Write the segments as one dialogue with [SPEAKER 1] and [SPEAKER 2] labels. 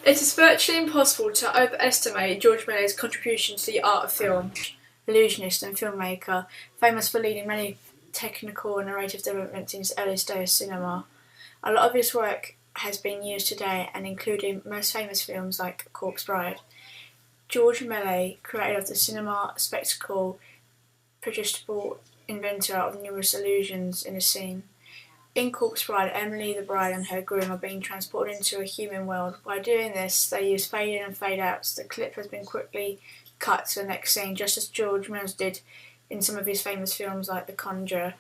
[SPEAKER 1] It is virtually impossible to overestimate George Méliès's contribution to the art of film. Illusionist and filmmaker, famous for leading many technical and narrative developments in his earliest days of cinema. A lot of his work has been used today and including most famous films like Corpse Bride. George Méliès, creator of the cinema spectacle, predictable inventor of numerous illusions in a scene. In Corpse Bride, Emily the bride and her groom are being transported into a human world. By doing this, they use fade in and fade outs. The clip has been quickly cut to the next scene, just as George Méliès did in some of his famous films like The Conjurer.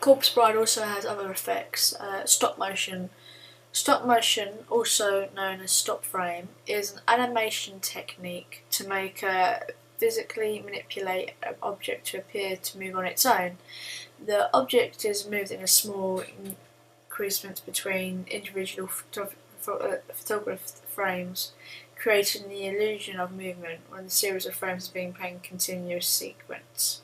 [SPEAKER 1] Corpse Bride also has other effects. Stop motion. Stop motion, also known as stop frame, is an animation technique to make a physically manipulate an object to appear to move on its own. The object is moved in a small increments between individual photographed frames, creating the illusion of movement when the series of frames is being played in continuous sequence.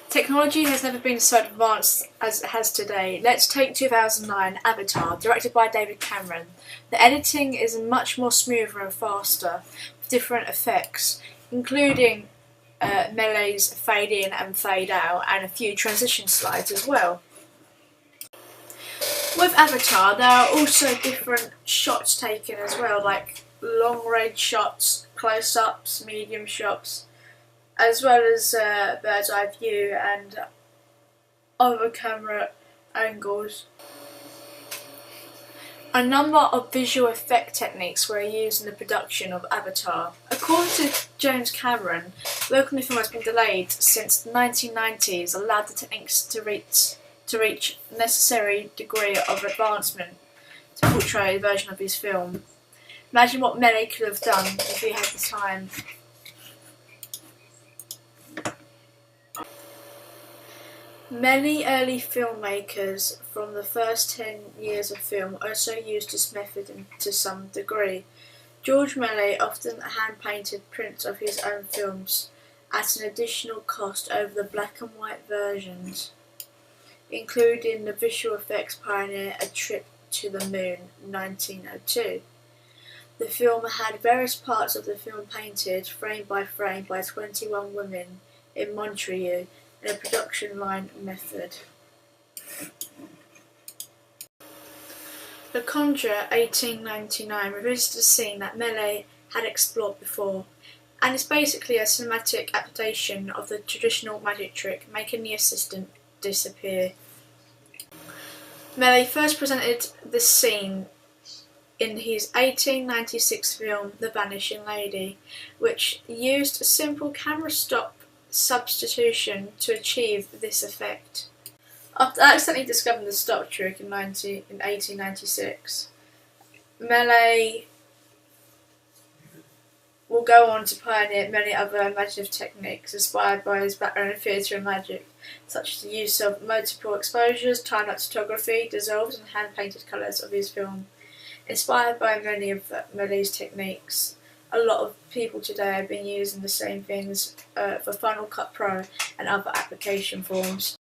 [SPEAKER 1] Technology has never been so advanced as it has today. Let's take 2009 Avatar, directed by David Cameron. The editing is much more smoother and faster, with different effects, including Méliès fade in and fade out, and a few transition slides as well. With Avatar, there are also different shots taken as well, like long range shots, close-ups, medium shots, as well as bird's eye view and other camera angles. A number of visual effect techniques were used in the production of Avatar. According to James Cameron, work on the film has been delayed since the 1990s, allowed the techniques to reach necessary degree of advancement to portray a version of his film. Imagine what Méliès could have done if he had the time. Many early filmmakers from the first 10 years of film also used this method to some degree. George Méliès often hand-painted prints of his own films at an additional cost over the black and white versions, including the visual effects pioneer A Trip to the Moon, 1902. The film had various parts of the film painted, frame by frame, by 21 women in Montreal, in a production line method. The Conjurer, 1899, revisited a scene that Méliès had explored before, and is basically a cinematic adaptation of the traditional magic trick, making the assistant disappear. Méliès first presented this scene in his 1896 film The Vanishing Lady, which used a simple camera stop substitution to achieve this effect. After accidentally discovering the stop trick in 1896, Méliès will go on to pioneer many other imaginative techniques inspired by his background in theatre and magic, such as the use of multiple exposures, time-lapse photography, dissolves and hand-painted colours of his film. Inspired by many of Méliès's techniques, a lot of people today have been using the same things for Final Cut Pro and other application forms.